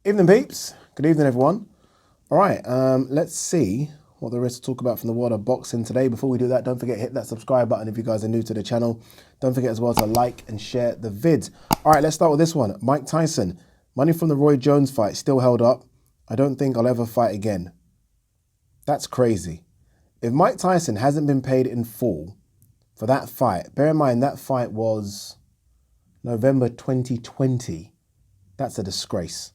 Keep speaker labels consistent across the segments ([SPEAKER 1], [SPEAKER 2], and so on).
[SPEAKER 1] Evening, peeps. Good evening, everyone. All right, let's see what there is to talk about from the world of boxing today. Before we do that, don't forget to hit that subscribe button if you guys are new to the channel. Don't forget as well to like and share the vid. All right, let's start with this one. Mike Tyson, money from the Roy Jones fight still held up. I don't think I'll ever fight again. That's crazy. If Mike Tyson hasn't been paid in full for that fight, bear in mind that fight was November 2020. That's a disgrace.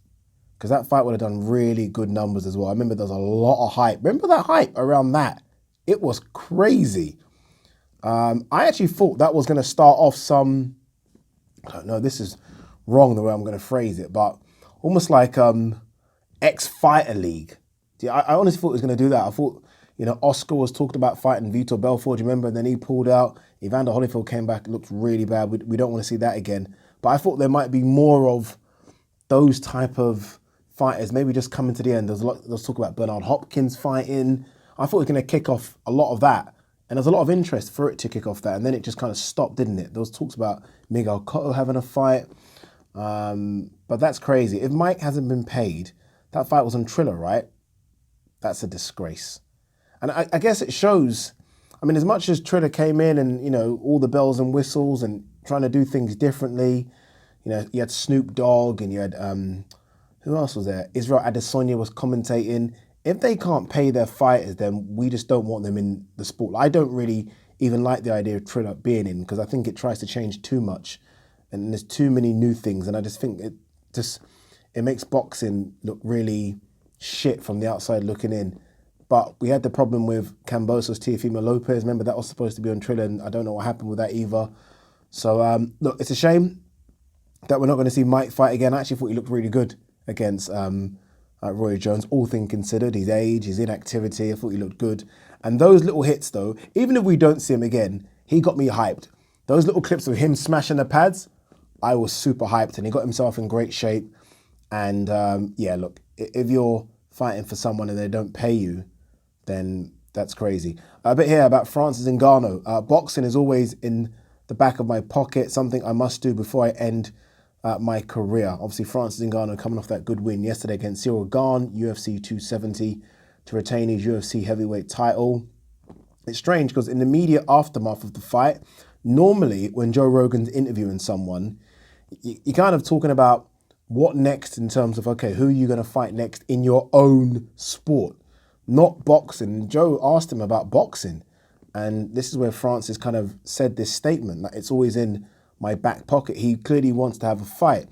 [SPEAKER 1] Because that fight would have done really good numbers as well. I remember there was a lot of hype. Remember that hype around that? It was crazy. I actually thought that was going to start off some, I don't know, this is wrong the way I'm going to phrase it, but almost like ex-fighter league. I honestly thought it was going to do that. I thought, Oscar was talking about fighting Vitor Belfort, do you remember? And then he pulled out. Evander Holyfield came back, it looked really bad. We don't want to see that again. But I thought there might be more of those type of fighters, maybe just coming to the end. There's talk about Bernard Hopkins fighting. I thought it was going to kick off a lot of that. And there's a lot of interest for it to kick off that. And then it just kind of stopped, didn't it? There was talks about Miguel Cotto having a fight. But that's crazy. If Mike hasn't been paid, that fight was on Triller, right? That's a disgrace. And I guess it shows, I mean, as much as Triller came in and, all the bells and whistles and trying to do things differently, you had Snoop Dogg and you had, who else was there? Israel Adesanya was commentating. If they can't pay their fighters, then we just don't want them in the sport. I don't really even like the idea of Triller being in because I think it tries to change too much and there's too many new things. And I just think it makes boxing look really shit from the outside looking in. But we had the problem with Kambosos Teofimo Lopez. Remember, that was supposed to be on Triller and I don't know what happened with that either. So, look, it's a shame that we're not going to see Mike fight again. I actually thought he looked really good against Roy Jones, all things considered. His age, his inactivity, I thought he looked good. And those little hits, though, even if we don't see him again, he got me hyped. Those little clips of him smashing the pads, I was super hyped, and he got himself in great shape. And yeah, look, if you're fighting for someone and they don't pay you, then that's crazy. A bit here about Francis Ngannou. Boxing is always in the back of my pocket, something I must do before I end my career. Obviously, Francis Ngannou coming off that good win yesterday against Cyril Gane, UFC 270, to retain his UFC heavyweight title. It's strange because in the media aftermath of the fight, normally when Joe Rogan's interviewing someone, you're kind of talking about what next in terms of, okay, who are you going to fight next in your own sport, not boxing. Joe asked him about boxing, and this is where Francis kind of said this statement, that it's always in my back pocket. He clearly wants to have a fight.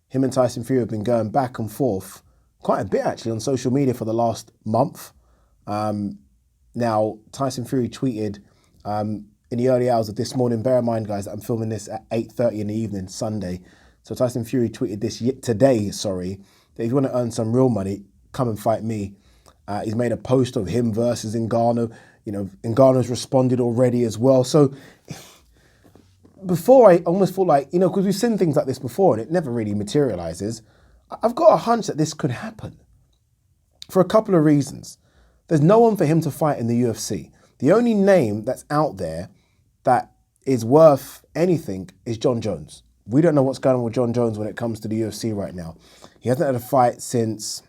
[SPEAKER 1] Him and Tyson Fury have been going back and forth quite a bit actually on social media for the last month. Now, Tyson Fury tweeted in the early hours of this morning, bear in mind guys that I'm filming this at 8:30 in the evening, Sunday. So Tyson Fury tweeted this today, that if you want to earn some real money, come and fight me. He's made a post of him versus Ngannou. Ngannou's responded already as well. So before, I almost thought like, because we've seen things like this before and it never really materializes. I've got a hunch that this could happen for a couple of reasons. There's no one for him to fight in the UFC. The only name that's out there that is worth anything is John Jones. We don't know what's going on with John Jones when it comes to the UFC right now. He hasn't had a fight since,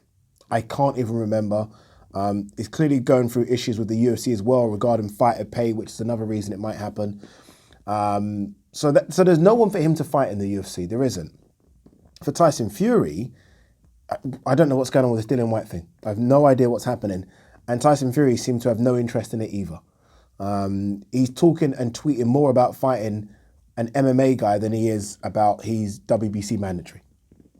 [SPEAKER 1] I can't even remember. He's clearly going through issues with the UFC as well regarding fighter pay, which is another reason it might happen. So there's no one for him to fight in the UFC. There isn't. For Tyson Fury, I don't know what's going on with this Dillian White thing. I have no idea what's happening. And Tyson Fury seems to have no interest in it either. He's talking and tweeting more about fighting an MMA guy than he is about his WBC mandatory.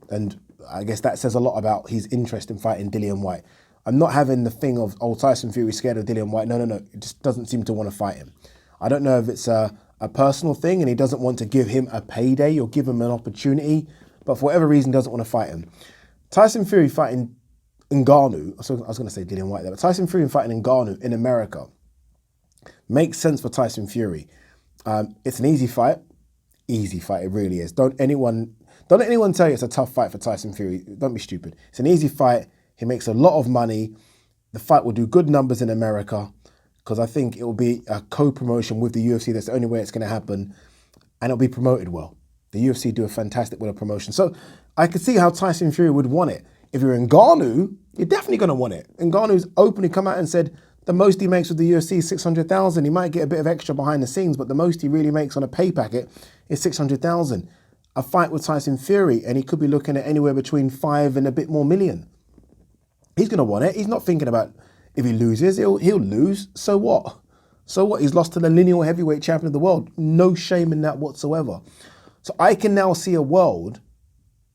[SPEAKER 1] And I guess that says a lot about his interest in fighting Dillian White. I'm not having the thing of, Tyson Fury's scared of Dillian White. No. It just doesn't seem to want to fight him. I don't know if it's a personal thing and he doesn't want to give him a payday or give him an opportunity, but for whatever reason doesn't want to fight him. Tyson Fury fighting Ngannou, so I was going to say Dillian White there, but Tyson Fury fighting Ngannou in America makes sense for Tyson Fury. It's an easy fight, it really is. Don't let anyone tell you it's a tough fight for Tyson Fury. Don't be stupid. It's an easy fight. He makes a lot of money. The fight will do good numbers in America because I think it will be a co-promotion with the UFC. That's the only way it's going to happen. And it'll be promoted well. The UFC do a fantastic with a promotion. So I could see how Tyson Fury would want it. If you're Ngannou, you're definitely going to want it. Ngannou's openly come out and said the most he makes with the UFC is 600,000. He might get a bit of extra behind the scenes, but the most he really makes on a pay packet is 600,000. A fight with Tyson Fury, and he could be looking at anywhere between 5 and a bit more million. He's going to want it. He's not thinking about if he loses, he'll lose. So what? So what? He's lost to the lineal heavyweight champion of the world. No shame in that whatsoever. So I can now see a world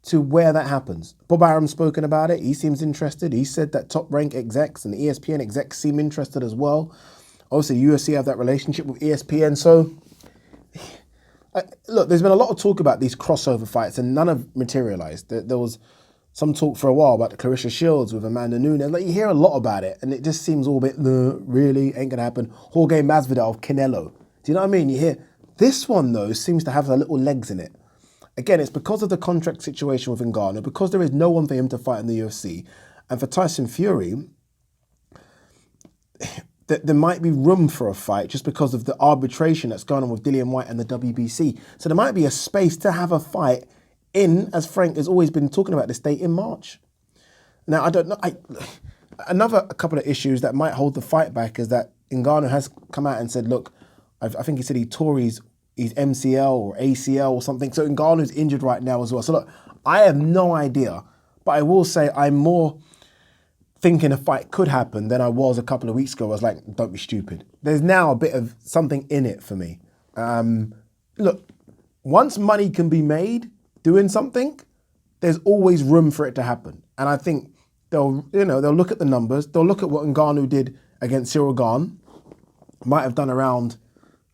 [SPEAKER 1] to where that happens. Bob Arum's spoken about it. He seems interested. He said that top rank execs and the ESPN execs seem interested as well. Obviously, UFC have that relationship with ESPN. So, look, there's been a lot of talk about these crossover fights and none have materialized. There was some talk for a while about the Clarissa Shields with Amanda Nunes. Like, you hear a lot about it and it just seems all a bit, really, ain't gonna happen. Jorge Masvidal, Canelo. Do you know what I mean? You hear, this one though seems to have a little legs in it. Again, it's because of the contract situation with Ngannou, because there is no one for him to fight in the UFC. And for Tyson Fury, there might be room for a fight just because of the arbitration that's going on with Dillian Whyte and the WBC. So there might be a space to have a fight in, as Frank has always been talking about this date, in March. Now, I don't know. Another couple of issues that might hold the fight back is that Ngannou has come out and said, look, I think he said he tore his MCL or ACL or something. So Ngannou's injured right now as well. So look, I have no idea, but I will say I'm more thinking a fight could happen than I was a couple of weeks ago. I was like, don't be stupid. There's now a bit of something in it for me. Look, once money can be made doing something, there's always room for it to happen. And I think they'll look at the numbers. They'll look at what Ngannou did against Cyril Gane. Might have done around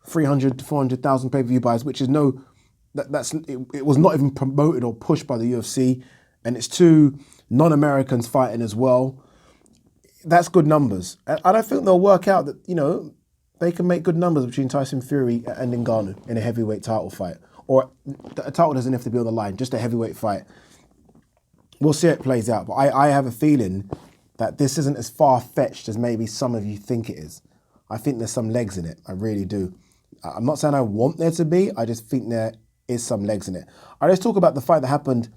[SPEAKER 1] 300 to 400,000 pay-per-view buys, which is it was not even promoted or pushed by the UFC, and it's two non-Americans fighting as well. That's good numbers. I don't think they'll work out that, they can make good numbers between Tyson Fury and Ngannou in a heavyweight title fight. Or a title doesn't have to be on the line, just a heavyweight fight. We'll see how it plays out, but I have a feeling that this isn't as far-fetched as maybe some of you think it is. I think there's some legs in it, I really do. I'm not saying I want there to be, I just think there is some legs in it. All right, let's talk about the fight that happened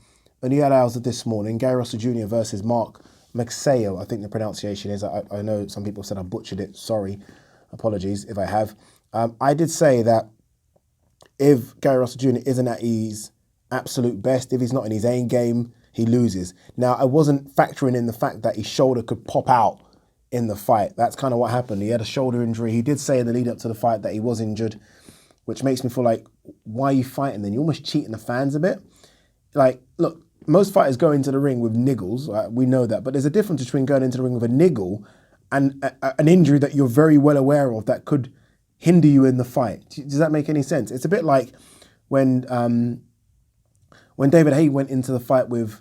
[SPEAKER 1] in the early hours of this morning. Gary Russell Jr. versus MAGSAYO, I think the pronunciation is. I know some people said I butchered it. Sorry, apologies if I have. I did say that if Gary Russell Jr. isn't at his absolute best, if he's not in his A game, he loses. Now, I wasn't factoring in the fact that his shoulder could pop out in the fight. That's kind of what happened. He had a shoulder injury. He did say in the lead up to the fight that he was injured, which makes me feel like, why are you fighting then? You're almost cheating the fans a bit. Like, look, most fighters go into the ring with niggles. We know that. But there's a difference between going into the ring with a niggle and an injury that you're very well aware of that could hinder you in the fight. Does that make any sense? It's a bit like when David Haye went into the fight with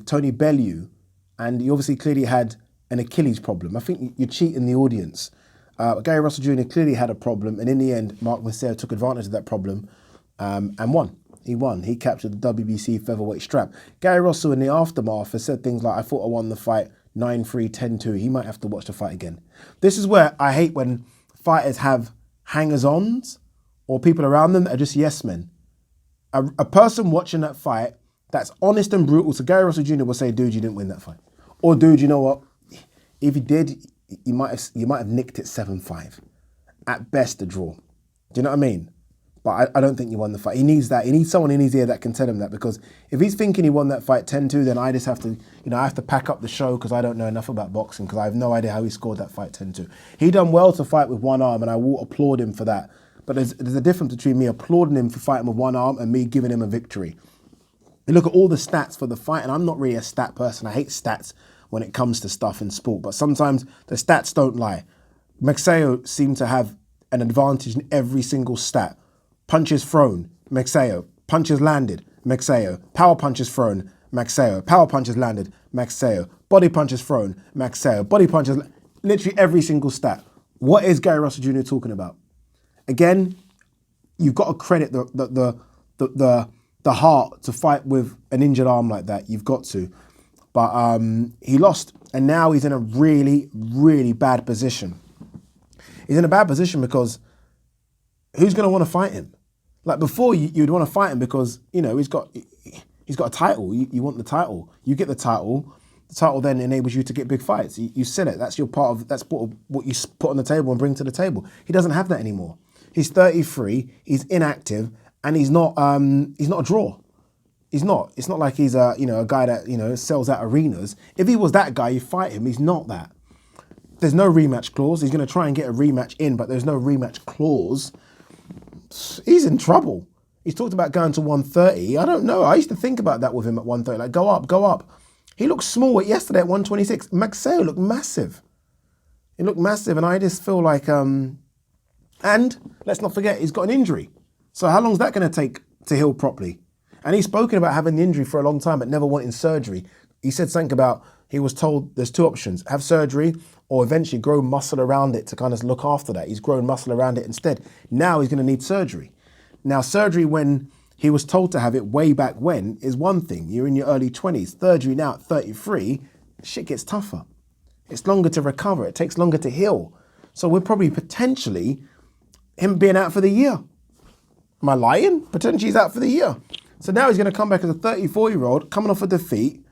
[SPEAKER 1] Tony Bellew, and he obviously clearly had an Achilles problem. I think you're cheating the audience. Gary Russell Jr. clearly had a problem, and in the end, Mark MAGSAYO took advantage of that problem and won. He won. He captured the WBC featherweight strap. Gary Russell, in the aftermath, has said things like, I thought I won the fight 9-3, 10-2. He might have to watch the fight again. This is where I hate when fighters have hangers-ons or people around them that are just yes men. A person watching that fight that's honest and brutal, so Gary Russell Jr. will say, dude, you didn't win that fight. Or, dude, you know what? If you did, you might have nicked it 7-5. At best, a draw. Do you know what I mean? But I don't think you won the fight. He needs that. He needs someone in his ear that can tell him that, because if he's thinking he won that fight 10-2, then I just have to, I have to pack up the show because I don't know enough about boxing, because I have no idea how he scored that fight 10-2. He done well to fight with one arm, and I will applaud him for that. But there's a difference between me applauding him for fighting with one arm and me giving him a victory. You look at all the stats for the fight, and I'm not really a stat person. I hate stats when it comes to stuff in sport, but sometimes the stats don't lie. MAGSAYO seemed to have an advantage in every single stat. Punches thrown, MAGSAYO. Punches landed, MAGSAYO. Power punches thrown, MAGSAYO. Power punches landed, MAGSAYO. Body punches thrown, MAGSAYO. Body punches, literally every single stat. What is Gary Russell Jr. talking about? Again, you've got to credit the heart to fight with an injured arm like that. You've got to. But he lost, and now he's in a really, really bad position. He's in a bad position because who's going to want to fight him? Like before, you'd want to fight him because, he's got He's got a title. You want the title. You get the title. The title then enables you to get big fights. You sell it. That's your part of, that's what you put on the table and bring to the table. He doesn't have that anymore. He's 33. He's inactive, and he's not a draw. He's not. It's not like he's a guy that sells out arenas. If he was that guy, you fight him. He's not that. There's no rematch clause. He's going to try and get a rematch in, but there's no rematch clause. He's in trouble. He's talked about going to 130. I don't know. I used to think about that with him at 130. Like, go up, go up. He looked small yesterday at 126. MAGSAYO looked massive. He looked massive, and I just feel like, and let's not forget, he's got an injury. So how long is that going to take to heal properly? And he's spoken about having the injury for a long time, but never wanting surgery. He said something about, he was told there's two options, have surgery or eventually grow muscle around it to kind of look after that. He's grown muscle around it instead. Now he's going to need surgery. Now, surgery when he was told to have it way back when is one thing. You're in your early 20s. Surgery now at 33, shit gets tougher. It's longer to recover. It takes longer to heal. So we're probably potentially him being out for the year. Am I lying? Potentially he's out for the year. So now he's going to come back as a 34-year-old coming off a defeat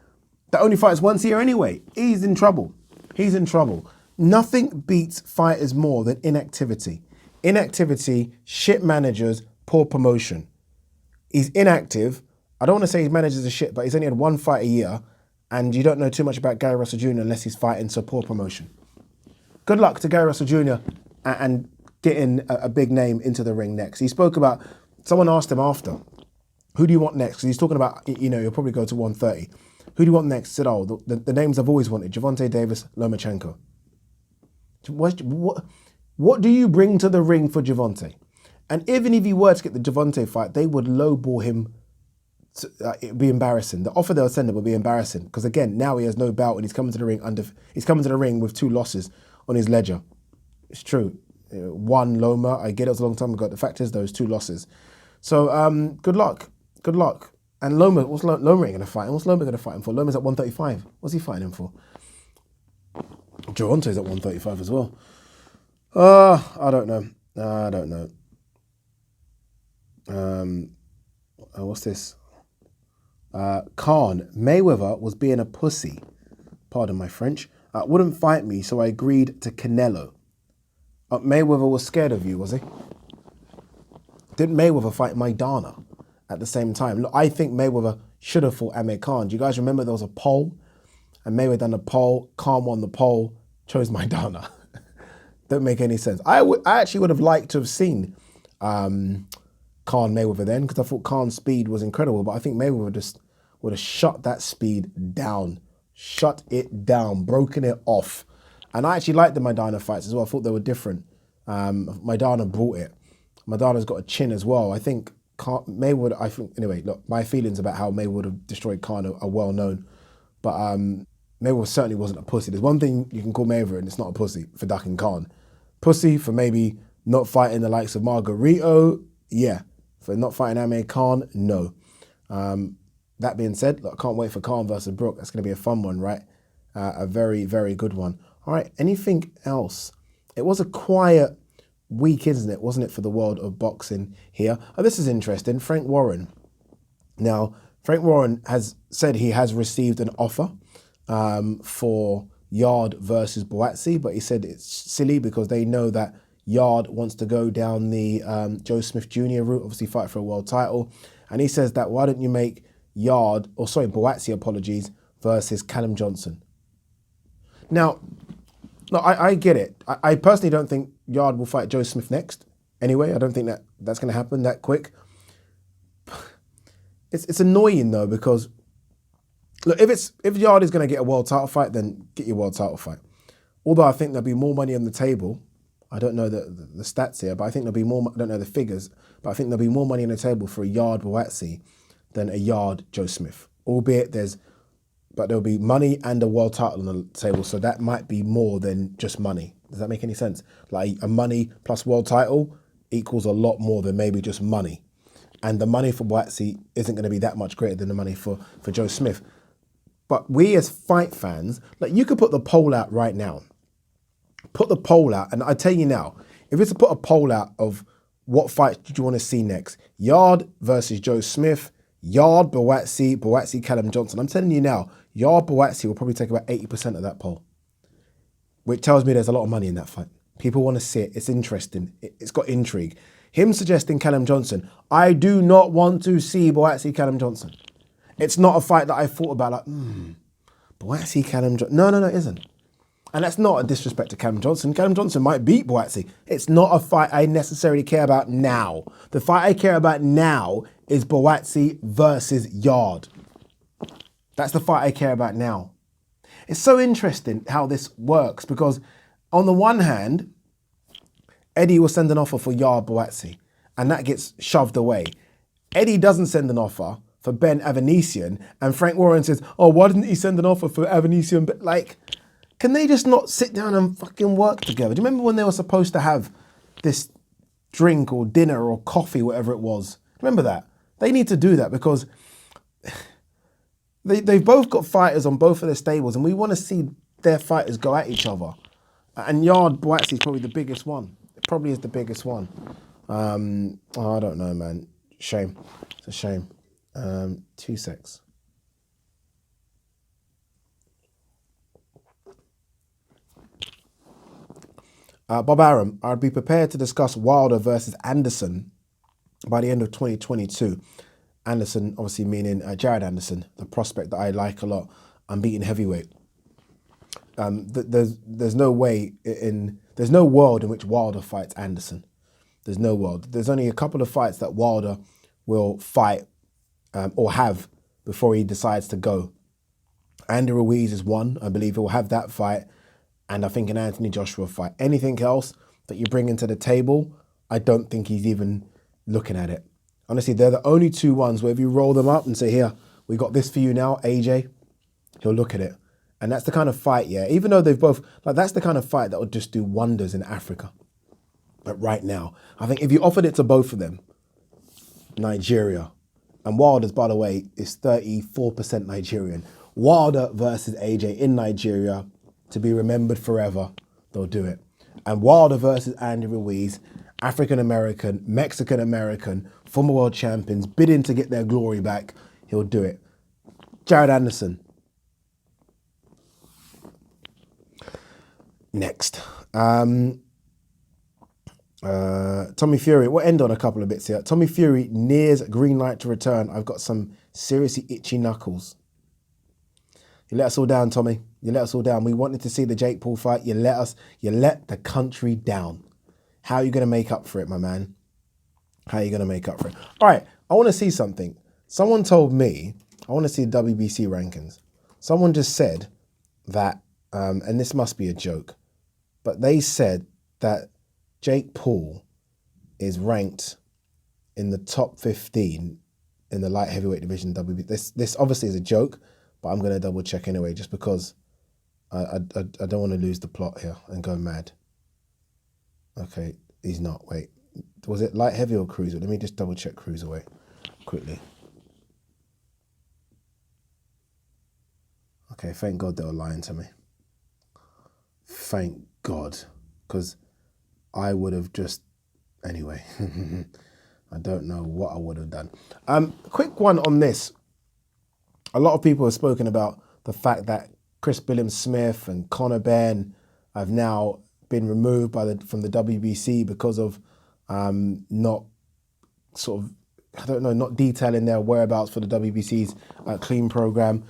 [SPEAKER 1] that only fights once a year anyway. He's in trouble. He's in trouble. Nothing beats fighters more than inactivity. Inactivity, shit managers, poor promotion. He's inactive. I don't want to say his managers are shit, but he's only had one fight a year, and you don't know too much about Gary Russell Jr. unless he's fighting, so poor promotion. Good luck to Gary Russell Jr. and getting a big name into the ring next. He spoke about, someone asked him after, who do you want next? Because he's talking about, you'll probably go to 130. Who do you want next? He said, the names I've always wanted, Gervonta Davis, Lomachenko. What do you bring to the ring for Gervonta? And even if he were to get the Gervonta fight, they would lowball him. It'd be embarrassing. The offer they'll send him would be embarrassing because again, now he has no belt and he's coming to the ring with 2 losses on his ledger. It's true. One Loma, I get it was a long time ago. The fact is, those 2 losses. So good luck. Good luck. And Loma, what's Loma going to fight him? What's Loma going to fight him for? Loma's at 135. What's he fighting him for? Gervonta's at 135 as well. I don't know. I don't know. What's this? Khan, Mayweather was being a pussy. Pardon my French. Wouldn't fight me, so I agreed to Canelo. Mayweather was scared of you, was he? Didn't Mayweather fight Maidana at the same time? Look, I think Mayweather should have fought Amir Khan. Do you guys remember there was a poll? And Mayweather done the poll, Khan won the poll, chose Maidana. Don't make any sense. I actually would have liked to have seen Khan Mayweather then, because I thought Khan's speed was incredible, but I think Mayweather just would have shut that speed down. Shut it down, broken it off. And I actually liked the Maidana fights as well. I thought they were different. Maidana brought it. Maidana's got a chin as well. I think Mayweather, anyway, look, my feelings about how Mayweather would have destroyed Khan are well known. But Mayweather certainly wasn't a pussy. There's one thing you can call Mayweather and it's not a pussy, for ducking Khan. Pussy for maybe not fighting the likes of Margarito, yeah. For not fighting Amir Khan, no. That being said, look, I can't wait for Khan versus Brook. That's going to be a fun one, right? A very, very good one. All right, anything else? It was a quiet week, isn't it? Wasn't it, for the world of boxing here? Oh, this is interesting. Frank Warren. Now, Frank Warren has said he has received an offer for Yard versus Buatsi, but he said it's silly because they know that Yard wants to go down the Joe Smith Jr. route, obviously fight for a world title. And he says that why don't you make Buatsi, apologies, versus Callum Johnson. Now, no, I get it. I personally don't think Yard will fight Joe Smith next. Anyway, I don't think that's going to happen that quick. It's annoying though, because look, if Yard is going to get a world title fight, then get your world title fight. Although I think there'll be more money on the table. I don't know the stats here, but I think there'll be more, I don't know the figures, but I think there'll be more money on the table for a Yard Buatsi than a Yard Joe Smith. Albeit but there'll be money and a world title on the table, so that might be more than just money. Does that make any sense? Like a money plus world title equals a lot more than maybe just money. And the money for Buatsi isn't going to be that much greater than the money for Joe Smith. But we as fight fans, like you could put the poll out right now. Put the poll out, and I tell you now, if it's to put a poll out of what fight do you want to see next, Yard versus Joe Smith, Yard, Boatsy, Callum Johnson. I'm telling you now, Yard, Boatsy will probably take about 80% of that poll, which tells me there's a lot of money in that fight. People want to see it. It's interesting. It's got intrigue. Him suggesting Callum Johnson. I do not want to see Boatsy, Callum Johnson. It's not a fight that I thought about like, Boatsy, Callum Johnson. No, it isn't. And that's not a disrespect to Callum Johnson. Callum Johnson might beat Boatsy. It's not a fight I necessarily care about now. The fight I care about now is Boatsy versus Yard. That's the fight I care about now. It's so interesting how this works because on the one hand, Eddie will send an offer for Yard Boatsy and that gets shoved away. Eddie doesn't send an offer for Ben Avanesian and Frank Warren says, oh, why didn't he send an offer for Avanesian? But like, can they just not sit down and fucking work together? Do you remember when they were supposed to have this drink or dinner or coffee, whatever it was? Remember that? They need to do that because they've both got fighters on both of their stables and we want to see their fighters go at each other. And Yard Boatsy is probably the biggest one. It probably is the biggest one. I don't know, man. Shame. It's a shame. 2 secs. Bob Arum, I'd be prepared to discuss Wilder versus Anderson by the end of 2022. Anderson, obviously meaning Jared Anderson, the prospect that I like a lot, unbeaten heavyweight. There's no way there's no world in which Wilder fights Anderson. There's no world. There's only a couple of fights that Wilder will fight or have before he decides to go. Andy Ruiz is one. I believe he'll have that fight. And I think an Anthony Joshua fight. Anything else that you bring into the table, I don't think he's even looking at it. Honestly, they're the only two ones where if you roll them up and say, here, we got this for you now, AJ, he'll look at it. And that's the kind of fight, yeah, even though they've both, like that's the kind of fight that would just do wonders in Africa. But right now, I think if you offered it to both of them, Nigeria, and Wilder's, by the way, is 34% Nigerian. Wilder versus AJ in Nigeria, to be remembered forever, they'll do it. And Wilder versus Andy Ruiz, African-American, Mexican-American, former world champions, bidding to get their glory back, he'll do it. Jared Anderson. Next. Tommy Fury, we'll end on a couple of bits here. Tommy Fury nears green light to return. I've got some seriously itchy knuckles. You let us all down, Tommy. You let us all down. We wanted to see the Jake Paul fight. You let the country down. How are you going to make up for it, my man? How are you going to make up for it? All right, I want to see something. Someone told me, I want to see the WBC rankings. Someone just said that, and this must be a joke, but they said that Jake Paul is ranked in the top 15 in the light heavyweight division WBC. This obviously is a joke, but I'm going to double check anyway, just because I don't want to lose the plot here and go mad. Okay, he's not. Wait, was it light heavy or cruiser? Let me just double check cruiserweight quickly. Okay, thank God they were lying to me. Thank God, because I would have just, anyway, I don't know what I would have done. Quick one on this. A lot of people have spoken about the fact that Chris Billam-Smith and Conor Benn have now been removed from the WBC because of not detailing their whereabouts for the WBC's Clean Program.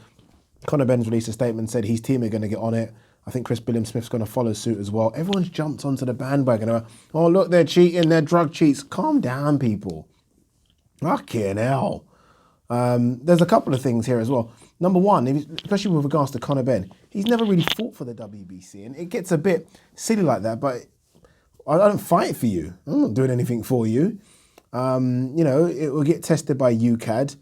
[SPEAKER 1] Conor Benn's released a statement and said his team are going to get on it. I think Chris Billam-Smith's going to follow suit as well. Everyone's jumped onto the bandwagon. Oh, look, they're cheating, they're drug cheats. Calm down, people. Fucking hell. There's a couple of things here as well. Number one, especially with regards to Conor Benn, he's never really fought for the WBC, and it gets a bit silly like that, but I don't fight for you. I'm not doing anything for you. It will get tested by UCAD,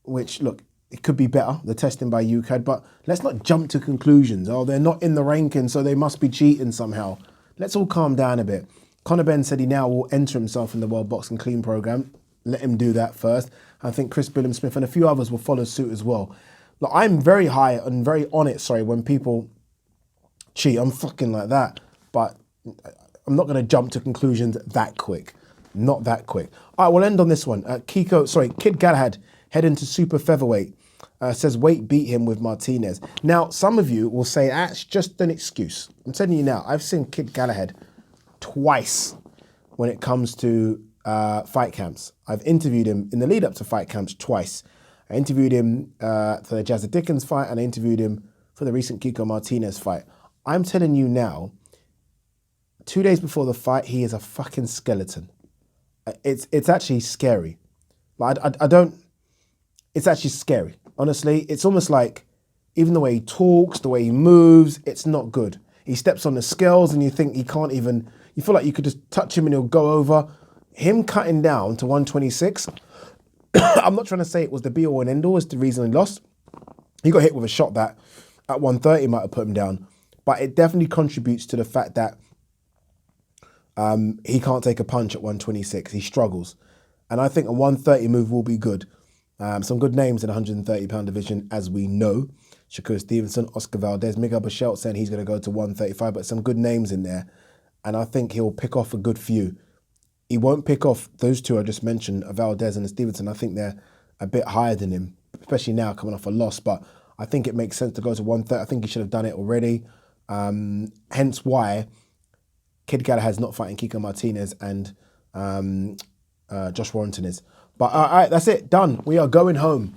[SPEAKER 1] which, look, it could be better, the testing by UCAD, but let's not jump to conclusions. Oh, they're not in the ranking, so they must be cheating somehow. Let's all calm down a bit. Conor Benn said he now will enter himself in the World Boxing Clean Program. Let him do that first. I think Chris Billam-Smith and a few others will follow suit as well. Look, I'm very high and very on it, when people cheat. I'm fucking like that. But I'm not going to jump to conclusions that quick. Not that quick. All right, we'll end on this one. Kid Galahad heading to super featherweight. Says weight beat him with Martinez. Now, some of you will say that's just an excuse. I'm telling you now, I've seen Kid Galahad twice when it comes to fight camps. I've interviewed him in the lead up to fight camps twice. I interviewed him for the Jazza Dickens fight, and I interviewed him for the recent Kiko Martinez fight. I'm telling you now, 2 days before the fight, he is a fucking skeleton. It's actually scary. Like I don't. It's actually scary. Honestly, it's almost like even the way he talks, the way he moves, it's not good. He steps on the scales and you think he can't even, you feel like you could just touch him and he'll go over. Him cutting down to 126, I'm not trying to say it was the be all and end all as the reason he lost. He got hit with a shot that at 130 might have put him down, but it definitely contributes to the fact that he can't take a punch at 126. He struggles. And I think a 130 move will be good. Some good names in the 130-pound division, as we know. Shakur Stevenson, Oscar Valdez, Miguel Bichelt saying he's going to go to 135, but some good names in there. And I think he'll pick off a good few. He won't pick off those two I just mentioned, Valdez and Stevenson. I think they're a bit higher than him, especially now coming off a loss. But I think it makes sense to go to 130. I think he should have done it already. Hence why Kid Galahad's not fighting Kiko Martinez and Josh Warrington is. But all right, that's it. Done. We are going home.